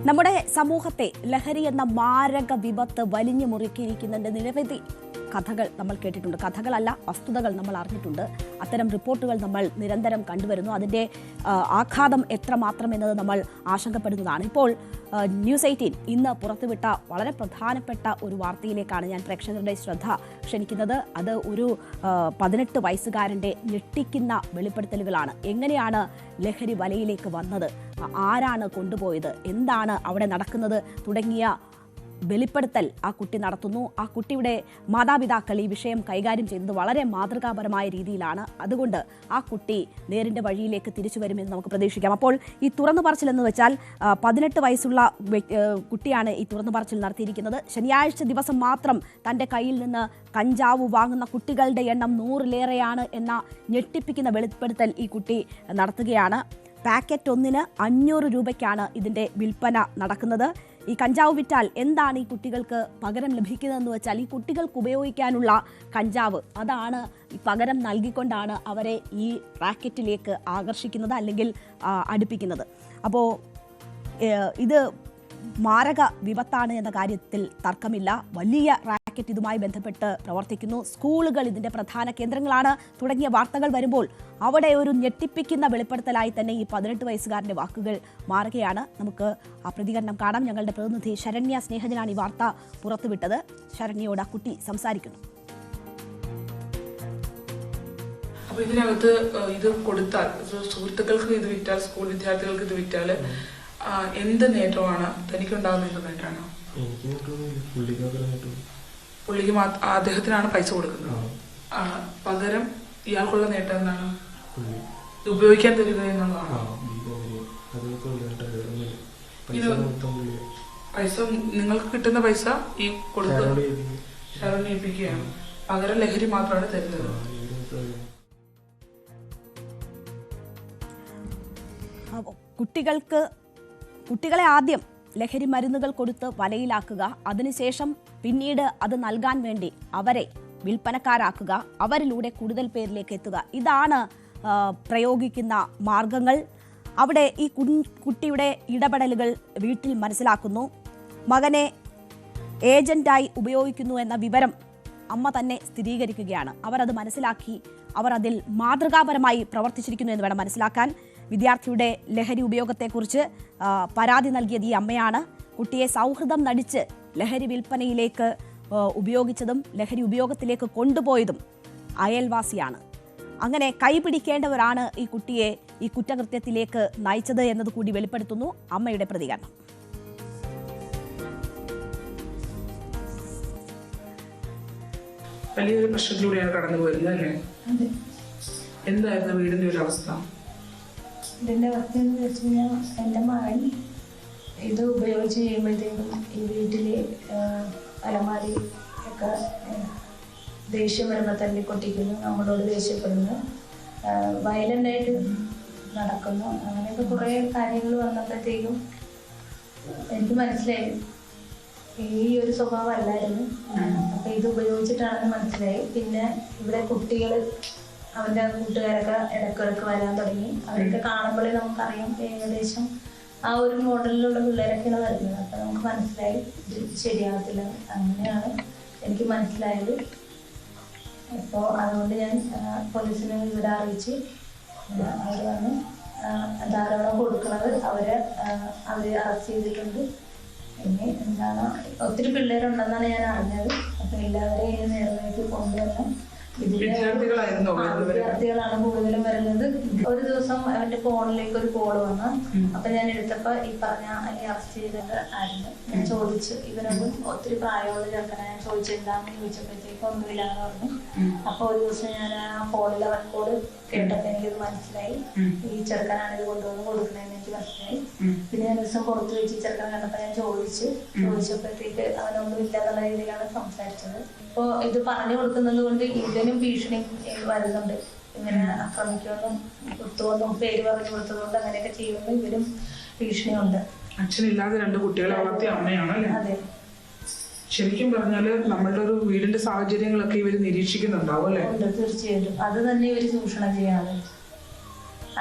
നമ്മുടെ സമൂഹത്തെ ലഹരി എന്ന മാരക വിപത്ത് വലിഞ്ഞു മുറുക്കിയിരിക്കുന്നതിൻ്റെ നിരവധി കഥകൾ നമ്മൾ കേട്ടിട്ടുണ്ട്. കഥകളല്ല, വസ്തുതകൾ നമ്മൾ അറിഞ്ഞിട്ടുണ്ട്. അത്തരം റിപ്പോർട്ടുകൾ നമ്മൾ നിരന്തരം കണ്ടുവരുന്നു. അതിൻ്റെ ആഘാതം എത്രമാത്രം എന്നത് നമ്മൾ ആശങ്കപ്പെടുന്നതാണ്. ഇപ്പോൾ ന്യൂസ് 18 ഇന്ന് പുറത്തുവിട്ട വളരെ പ്രധാനപ്പെട്ട ഒരു വാർത്തയിലേക്കാണ് ഞാൻ പ്രേക്ഷകരുടെ ശ്രദ്ധ ക്ഷണിക്കുന്നത്. അത് ഒരു 18 വയസ്സുകാരൻ്റെ ഞെട്ടിക്കുന്ന വെളിപ്പെടുത്തലുകളാണ്. എങ്ങനെയാണ് ലഹരി വലയിലേക്ക് വന്നത്, ആരാണ് കൊണ്ടുപോയത്, എന്താണ് അവിടെ നടക്കുന്നത് തുടങ്ങിയ വെളിപ്പെടുത്തൽ ആ കുട്ടി നടത്തുന്നു. ആ കുട്ടിയുടെ മാതാപിതാക്കൾ ഈ വിഷയം കൈകാര്യം ചെയ്യുന്നത് വളരെ മാതൃകാപരമായ രീതിയിലാണ്. അതുകൊണ്ട് ആ കുട്ടി നേരിൻ്റെ വഴിയിലേക്ക് തിരിച്ചു വരുമെന്ന് നമുക്ക് പ്രതീക്ഷിക്കാം. അപ്പോൾ ഈ തുറന്നു പറച്ചിലെന്ന് വെച്ചാൽ 18 വയസ്സുള്ള കുട്ടിയാണ് ഈ തുറന്നു പറച്ചിൽ നടത്തിയിരിക്കുന്നത്. ശനിയാഴ്ച ദിവസം മാത്രം തൻ്റെ കയ്യിൽ നിന്ന് കഞ്ചാവ് വാങ്ങുന്ന കുട്ടികളുടെ എണ്ണം 100-ലേറെയാണ് എന്ന ഞെട്ടിപ്പിക്കുന്ന വെളിപ്പെടുത്തൽ ഈ കുട്ടി നടത്തുകയാണ്. പാക്കറ്റ് ഒന്നിന് 500 രൂപയ്ക്കാണ് ഇതിൻ്റെ വിൽപ്പന നടക്കുന്നത്. ഈ കഞ്ചാവ് വിറ്റാൽ എന്താണ് ഈ കുട്ടികൾക്ക് പകരം ലഭിക്കുന്നതെന്ന് വെച്ചാൽ ഈ കുട്ടികൾക്ക് ഉപയോഗിക്കാനുള്ള കഞ്ചാവ് അതാണ് പകരം നൽകിക്കൊണ്ടാണ് അവരെ ഈ റാക്കറ്റിലേക്ക് ആകർഷിക്കുന്നത് അല്ലെങ്കിൽ അടുപ്പിക്കുന്നത്. അപ്പോൾ ഇത് മാരക വിപത്താണ് എന്ന കാര്യത്തിൽ തർക്കമില്ല. വലിയ റാക്കറ്റ് ഇതുമായി ബന്ധപ്പെട്ട് പ്രവർത്തിക്കുന്നു. സ്കൂളുകൾ ഇതിൻ്റെ പ്രധാന കേന്ദ്രങ്ങളാണ് തുടങ്ങിയ വാർത്തകൾ വരുമ്പോൾ അവിടെ ഒരു ഞെട്ടിപ്പിക്കുന്ന വെളിപ്പെടുത്തലായി തന്നെ ഈ 18 വയസ്സുകാരൻ്റെ വാക്കുകൾ മാറുകയാണ്. നമുക്ക് ആ പ്രതികരണം കാണാം. ഞങ്ങളുടെ പ്രതിനിധി ശരണ്യ സ്നേഹജനാണ് ഈ വാർത്ത പുറത്തുവിട്ടത്. ശരണ്യയോട് ആ കുട്ടി സംസാരിക്കുന്നു. അപ്പോൾ ഇതിനകത്ത് ഇത് കൊടുത്താൽ, സുഹൃത്തുക്കൾക്ക് ഇത് വിറ്റാൽ, സ്കൂൾ വിദ്യാർത്ഥികൾക്ക് ഇത് വിറ്റാൽ എന്ത് നേട്ടമാണ് തനിക്കുണ്ടാകുന്ന? എന്ത് നേട്ടമാണ്? പുള്ളിക്ക് അദ്ദേഹത്തിനാണ് പൈസ കൊടുക്കുന്നത്. പകരം ഇയാൾക്കുള്ള നേട്ടം എന്താണ്? ഇത് ഉപയോഗിക്കാൻ തരിക എന്നുള്ളതാണ്. പൈസ നിങ്ങൾക്ക് കിട്ടുന്ന പൈസ ഈ കൊടുത്ത് ശരണയിപ്പിക്കുകയാണ്. പകരം ലഹരി മാത്രമാണ് തരുന്നത്. കുട്ടികളെ ആദ്യം ലഹരി മരുന്നുകൾ കൊടുത്ത് വലയിലാക്കുക, അതിനുശേഷം പിന്നീട് അത് നൽകാൻ വേണ്ടി അവരെ വിൽപ്പനക്കാരാക്കുക, അവരിലൂടെ കൂടുതൽ പേരിലേക്ക് എത്തുക. ഇതാണ് പ്രയോഗിക്കുന്ന മാർഗങ്ങൾ. അവിടെ ഈ കുട്ടിയുടെ ഇടപെടലുകൾ വീട്ടിൽ മനസ്സിലാക്കുന്നു. മകനെ ഏജന്റായി ഉപയോഗിക്കുന്നു എന്ന വിവരം അമ്മ തന്നെ സ്ഥിരീകരിക്കുകയാണ്. അവരത് മനസ്സിലാക്കി, അവർ അതിൽ മാതൃകാപരമായി പ്രവർത്തിച്ചിരിക്കുന്നു എന്ന് വേണം മനസ്സിലാക്കാൻ. വിദ്യാർത്ഥിയുടെ ലഹരി ഉപയോഗത്തെക്കുറിച്ച് പരാതി നൽകിയത് ഈ അമ്മയാണ്. കുട്ടിയെ സൗഹൃദം നടിച്ച് ലഹരി വിൽപ്പനയിലേക്ക് ഉപയോഗിച്ചതും ലഹരി ഉപയോഗത്തിലേക്ക് കൊണ്ടുപോയതും അയൽവാസിയാണ്. അങ്ങനെ കൈപിടിക്കേണ്ടവരാണ് ഈ കുട്ടിയെ ഈ കുറ്റകൃത്യത്തിലേക്ക് നയിച്ചത് എന്നത് കൂടി വെളിപ്പെടുത്തുന്നു അമ്മയുടെ പ്രതികരണം. വലിയൊരു പ്രശ്നത്തിലൂടെയാണ് കടന്നു പോയിരുന്നത് അല്ലേ? എന്തായിരുന്നു വീടിന്റെ ഒരു അവസ്ഥ? ഇതിൻ്റെ അവസ്ഥ എന്ന് വെച്ച് കഴിഞ്ഞാൽ എൻ്റെ മകൻ ഇത് ഉപയോഗിച്ച് കഴിയുമ്പോഴത്തേക്കും ഈ വീട്ടിൽ അലമാരി ഒക്കെ ദേഷ്യം വരുമ്പോൾ തല്ലിക്കൊട്ടിക്കുന്നു, നമ്മളോട് ദേഷ്യപ്പെടുന്നു, വയലൻ്റായിട്ട് നടക്കുന്നു. അങ്ങനെയൊക്കെ കുറേ കാര്യങ്ങൾ വന്നപ്പോഴത്തേക്കും എനിക്ക് മനസ്സിലായി ഈ ഒരു സ്വഭാവമല്ലായിരുന്നു. അപ്പം ഇത് ഉപയോഗിച്ചിട്ടാണെന്ന് മനസ്സിലായി. പിന്നെ ഇവിടെ കുട്ടികൾ അവൻ്റെ കൂട്ടുകാരൊക്കെ ഇടയ്ക്കിടയ്ക്ക് വരാൻ തുടങ്ങി. അവരൊക്കെ കാണുമ്പോഴേ നമുക്കറിയാം ഏകദേശം ആ ഒരു മോഡലിലുള്ള പിള്ളേരൊക്കെയാണ് വരുന്നത്. അപ്പം നമുക്ക് മനസ്സിലായി ഇത് ശരിയാകത്തില്ല. അങ്ങനെയാണ് എനിക്ക് മനസ്സിലായത്. അപ്പോൾ അതുകൊണ്ട് ഞാൻ പോലീസിനെ ഇവിടെ അറിയിച്ച് അവർ വന്ന് ധാരാളം കൊടുക്കുന്നത് അവർ അറസ്റ്റ് ചെയ്തിട്ടുണ്ട്. ഇനി എന്താണ് ഒത്തിരി പിള്ളേരുണ്ടെന്നാണ് ഞാൻ അറിഞ്ഞത്. അപ്പം എല്ലാവരെയും നേർവഴിക്ക് കൊണ്ടുവന്ന് വിദ്യാർത്ഥികളാണ് കൂടുതലും വരുന്നത്. ഒരു ദിവസം അവന്റെ ഫോണിലേക്ക് ഒരു കോള് വന്നു. അപ്പൊ ഞാൻ എടുത്തപ്പോ ഈ പറഞ്ഞ അറസ്റ്റ് ചെയ്തത് ആയിരുന്നു. ഞാൻ ചോദിച്ചു, ഇവരൊന്നും ഒത്തിരി പ്രായമുള്ള ചെറുക്കനെ ഞാൻ ചോദിച്ചു എന്താണെന്ന് ചോദിച്ചപ്പോഴത്തേക്ക് ഒന്നുമില്ലാന്ന് പറഞ്ഞു. അപ്പൊ ഒരു ദിവസം ഞാൻ ആ ഫോണിലെ റെക്കോർഡ് കേട്ടപ്പോ എനിക്കത് മനസ്സിലായി. ഈ ചെറുക്കനാണ് ഇത് കൊണ്ടുവന്ന് കൊടുക്കണേന്ന് എനിക്ക് മനസ്സിലായി. പിന്നെ ഞാൻ ദിവസം പുറത്ത് വെച്ച് ഈ ചെറുക്കനെ കണ്ടപ്പോ ഞാൻ ചോദിച്ചപ്പോഴത്തേക്ക് അവനൊന്നും ഇല്ല എന്നുള്ള രീതിയിലാണ് സംസാരിച്ചത്. ഇപ്പോൾ ഇത് പറഞ്ഞു കൊടുക്കുന്നത് കൊണ്ട് ഇതിനും ഭീഷണി വരുന്നുണ്ട്. ഇങ്ങനെ ആക്രമിക്കുമെന്നും കുത്തുമെന്നും പേര് പറഞ്ഞു കൊടുത്തതുകൊണ്ട് അങ്ങനെയൊക്കെ ചെയ്യുമെന്നും ഇവരും ഭീഷണിയുണ്ട്. അച്ഛനില്ലാതെ 2 കുട്ടികളെ വളർത്തിയ അമ്മയാണ് അല്ലേ? അതെ. ശരിക്കും പറഞ്ഞാല് നമ്മളുടെ ഒരു വീടിന്റെ സാഹചര്യങ്ങളൊക്കെ ഇവര് നിരീക്ഷിക്കുന്നുണ്ടാവും അല്ലേ? തീർച്ചയായിട്ടും. അത് തന്നെ ഇവര് ചൂഷണം ചെയ്യാറ്.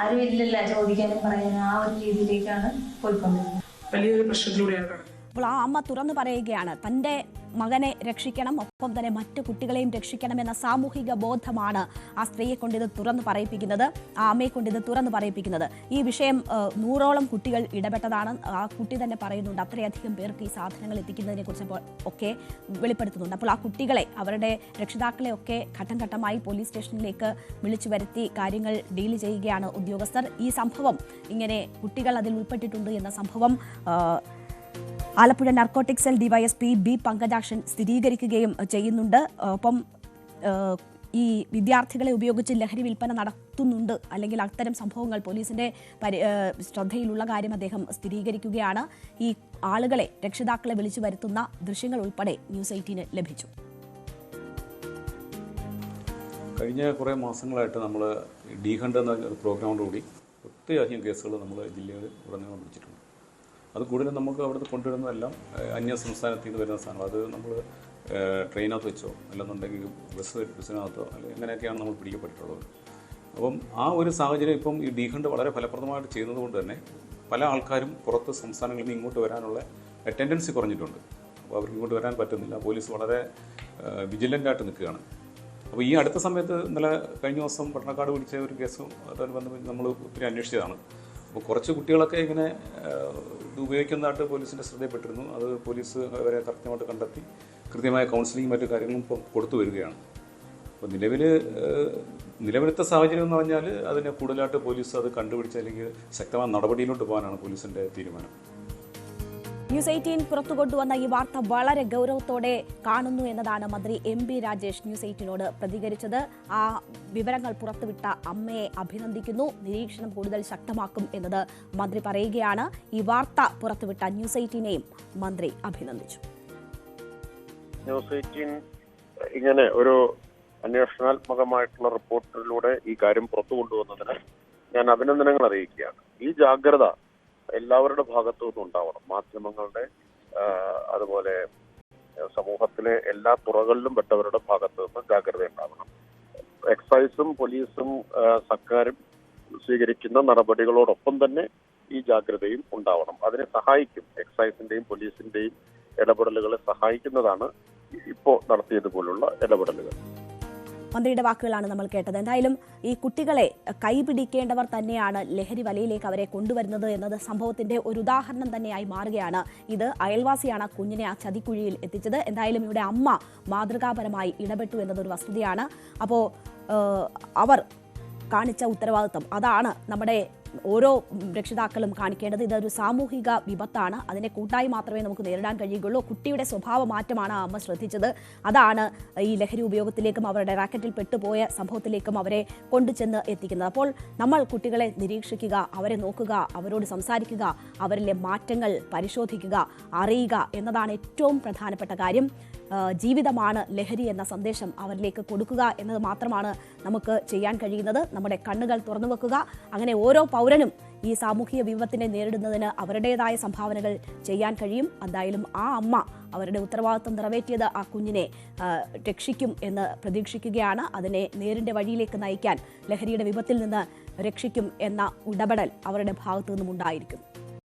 ആരും ഇല്ലല്ല ചോദിക്കാനും പറയാനും, ആ ഒരു രീതിയിലേക്കാണ് പോയിക്കൊണ്ടിരുന്നത്. വലിയൊരു പ്രശ്നത്തിലൂടെയാണ്. അപ്പോൾ ആ അമ്മ തുറന്നു പറയുകയാണ് തൻ്റെ മകനെ രക്ഷിക്കണം, ഒപ്പം തന്നെ മറ്റു കുട്ടികളെയും രക്ഷിക്കണമെന്ന സാമൂഹിക ബോധമാണ് ആ സ്ത്രീയെ കൊണ്ടിത് തുറന്നു പറയിപ്പിക്കുന്നത്, ആ അമ്മയെ കൊണ്ടിത് തുറന്നു പറയിപ്പിക്കുന്നത്. ഈ വിഷയം 100ഓളം കുട്ടികൾ ഇടപെട്ടതാണ്. ആ കുട്ടി തന്നെ പറയുന്നുണ്ട് അത്രയധികം പേർക്ക് ഈ സാധനങ്ങൾ എത്തിക്കുന്നതിനെ കുറിച്ച് ഒക്കെ വെളിപ്പെടുത്തുന്നുണ്ട്. അപ്പോൾ ആ കുട്ടികളെ, അവരുടെ രക്ഷിതാക്കളെ ഒക്കെ ഘട്ടം ഘട്ടമായി പോലീസ് സ്റ്റേഷനിലേക്ക് വിളിച്ചു വരുത്തി കാര്യങ്ങൾ ഡീൽ ചെയ്യുകയാണ് ഉദ്യോഗസ്ഥർ. ഈ സംഭവം, ഇങ്ങനെ കുട്ടികൾ അതിൽ ഉൾപ്പെട്ടിട്ടുണ്ട് എന്ന സംഭവം Alappuzha narcotic cell DYSP B Pankajakshan സ്ഥിരീകരിക്കുകയും ചെയ്യുന്നുണ്ട്. ഒപ്പം ഈ വിദ്യാർത്ഥികളെ ഉപയോഗിച്ച് ലഹരി വിൽപ്പന നടത്തുന്നുണ്ട്, അല്ലെങ്കിൽ അത്തരം സംഭവങ്ങൾ പോലീസിന്റെ ശ്രദ്ധയിലുള്ള കാര്യം അദ്ദേഹം സ്ഥിരീകരിക്കുകയാണ്. ഈ ആളുകളെ, രക്ഷിതാക്കളെ വിളിച്ചു വരുത്തുന്ന ദൃശ്യങ്ങൾ ഉൾപ്പെടെ ന്യൂസ് 18 ലഭിച്ചു. കഴിഞ്ഞ കുറേ മാസങ്ങളായിട്ട് നമ്മൾ ഡി ഹണ്ട് എന്ന പ്രോഗ്രാമോടുകൂടി ഒത്തിരിയധികം കേസുകൾ നമ്മൾ ജില്ലയിൽ ഉടനീളം പിടിച്ചിട്ടുണ്ട്. അത് കൂടുതലും നമുക്ക് അവിടുന്ന് കൊണ്ടുവരുന്നതെല്ലാം അന്യ സംസ്ഥാനത്തിൽ നിന്ന് വരുന്ന സാധനങ്ങൾ. അത് നമ്മൾ ട്രെയിനകത്ത് വെച്ചോ അല്ലെന്നുണ്ടെങ്കിൽ ബസ്സിനകത്തോ അല്ലെങ്കിൽ എങ്ങനെയൊക്കെയാണ് നമ്മൾ പിടിക്കപ്പെട്ടിട്ടുള്ളത്. അപ്പം ആ ഒരു സാഹചര്യം ഇപ്പം ഈ ഡി ഹണ്ട് വളരെ ഫലപ്രദമായിട്ട് ചെയ്യുന്നത് കൊണ്ട് തന്നെ പല ആൾക്കാരും പുറത്ത് സംസ്ഥാനങ്ങളിൽ നിന്ന് ഇങ്ങോട്ട് വരാനുള്ള ടെൻഡൻസി കുറഞ്ഞിട്ടുണ്ട്. അപ്പോൾ അവർക്ക് ഇങ്ങോട്ട് വരാൻ പറ്റുന്നില്ല. പോലീസ് വളരെ വിജിലൻ്റായിട്ട് നിൽക്കുകയാണ്. അപ്പോൾ ഈ അടുത്ത സമയത്ത് ഇന്നലെ കഴിഞ്ഞ ദിവസം പട്ടണക്കാട് പിടിച്ച ഒരു കേസും അതനുബന്ധം നമ്മൾ ഒത്തിരി അന്വേഷിച്ചതാണ്. അപ്പോൾ കുറച്ച് കുട്ടികളൊക്കെ ഇങ്ങനെ ഇത് ഉപയോഗിക്കുന്നതായിട്ട് പോലീസിൻ്റെ ശ്രദ്ധയിൽപ്പെട്ടിരുന്നു. അത് പോലീസ് അവരെ കൃത്യമായിട്ട് കണ്ടെത്തി കൃത്യമായ കൗൺസിലിംഗ് മറ്റു കാര്യങ്ങളും ഇപ്പോൾ കൊടുത്തു വരികയാണ്. അപ്പോൾ നിലവിലത്തെ സാഹചര്യം എന്ന് പറഞ്ഞാൽ അതിനെ കൂടുതലായിട്ട് പോലീസ് അത് കണ്ടുപിടിച്ച് അല്ലെങ്കിൽ ശക്തമായ നടപടിയിലോട്ട് പോകാനാണ് പോലീസിൻ്റെ തീരുമാനം. ന്യൂസ് 18 പുറത്തു കൊണ്ടുവന്ന ഈ വാർത്ത വളരെ ഗൗരവത്തോടെ കാണുന്നു എന്നതാണ് മന്ത്രി MP രാജേഷ് ന്യൂസ് 18നോട് പ്രതികരിച്ചത്. ആ വിവരങ്ങൾ പുറത്തുവിട്ട അമ്മയെ അഭിനന്ദിക്കുന്നു, നിരീക്ഷണം കൂടുതൽ ശക്തമാക്കും എന്നത് മന്ത്രി പറയുകയാണ്. ഈ വാർത്ത പുറത്തുവിട്ട ന്യൂസ് 18നെയും മന്ത്രി അഭിനന്ദിച്ചു. ന്യൂസ് 18 ഇങ്ങനെ ഒരു അന്വേഷണാത്മകമായിട്ടുള്ള റിപ്പോർട്ടിലൂടെ ഈ കാര്യം പുറത്തു കൊണ്ടുവന്നതിന് ഞാൻ അഭിനന്ദനങ്ങൾ അറിയിക്കുകയാണ്. ഈ ജാഗ്രത എല്ലാവരുടെ ഭാഗത്തു നിന്നും ഉണ്ടാവണം. മാധ്യമങ്ങളുടെ, അതുപോലെ സമൂഹത്തിലെ എല്ലാ തുറകളിലും പെട്ടവരുടെ ഭാഗത്തു നിന്ന് ജാഗ്രത ഉണ്ടാവണം. എക്സൈസും പോലീസും സർക്കാരും സ്വീകരിക്കുന്ന നടപടികളോടൊപ്പം തന്നെ ഈ ജാഗ്രതയും ഉണ്ടാവണം. അതിനെ സഹായിക്കും എക്സൈസിന്റെയും പോലീസിന്റെയും ഇടപെടലുകളെ സഹായിക്കുന്നതാണ് ഇപ്പോൾ നടത്തിയതുപോലുള്ള ഇടപെടലുകൾ. മന്ത്രിയുടെ വാക്കുകളാണ് നമ്മൾ കേട്ടത്. എന്തായാലും ഈ കുട്ടികളെ കൈപിടിക്കേണ്ടവർ തന്നെയാണ് ലഹരി വലയിലേക്ക് അവരെ കൊണ്ടുവരുന്നത് എന്നത് സംഭവത്തിന്റെ ഒരു ഉദാഹരണം തന്നെയായി മാറുകയാണ്. ഇത് അയൽവാസിയാണ് കുഞ്ഞിനെ ആ ചതിക്കുഴിയിൽ എത്തിച്ചത്. എന്തായാലും ഇവിടെ അമ്മ മാതൃകാപരമായി ഇടപെട്ടു എന്നതൊരു വസ്തുതയാണ്. അപ്പോൾ അവർ കാണിച്ച ഉത്തരവാദിത്വം, അതാണ് നമ്മുടെ ഓരോ രക്ഷിതാക്കളും കാണിക്കേണ്ടത്. ഇതൊരു സാമൂഹിക വിപത്താണ്. അതിനെ കൂട്ടായി മാത്രമേ നമുക്ക് നേരിടാൻ കഴിയുകയുള്ളൂ. കുട്ടിയുടെ സ്വഭാവ മാറ്റമാണ് ആ അമ്മ ശ്രദ്ധിച്ചത്. അതാണ് ഈ ലഹരി ഉപയോഗത്തിലേക്കും അവരുടെ റാക്കറ്റിൽ പെട്ടുപോയ സംഭവത്തിലേക്കും അവരെ കൊണ്ടുചെന്ന് എത്തിക്കുന്നത്. അപ്പോൾ നമ്മൾ കുട്ടികളെ നിരീക്ഷിക്കുക, അവരെ നോക്കുക, അവരോട് സംസാരിക്കുക, അവരിലെ മാറ്റങ്ങൾ പരിശോധിക്കുക, അറിയുക എന്നതാണ് ഏറ്റവും പ്രധാനപ്പെട്ട കാര്യം. ജീവിതമാണ് ലഹരി എന്ന സന്ദേശം അവരിലേക്ക് കൊടുക്കുക എന്നത് മാത്രമാണ് നമുക്ക് ചെയ്യാൻ കഴിയുന്നത്. നമ്മുടെ കണ്ണുകൾ തുറന്നു വെക്കുക. അങ്ങനെ ഓരോ പൗരനും ഈ സാമൂഹിക വിപത്തിനെ നേരിടുന്നതിന് അവരുടേതായ സംഭാവനകൾ ചെയ്യാൻ കഴിയും. എന്തായാലും ആ അമ്മ അവരുടെ ഉത്തരവാദിത്വം നിറവേറ്റിയത് ആ കുഞ്ഞിനെ രക്ഷിക്കും എന്ന് പ്രതീക്ഷിക്കുകയാണ്. അതിനെ നേരിന്റെ വഴിയിലേക്ക് നയിക്കാൻ, ലഹരിയുടെ വിപത്തിൽ നിന്ന് രക്ഷിക്കും എന്ന ഇടപെടൽ അവരുടെ ഭാഗത്തു നിന്നും ഉണ്ടായിരിക്കും.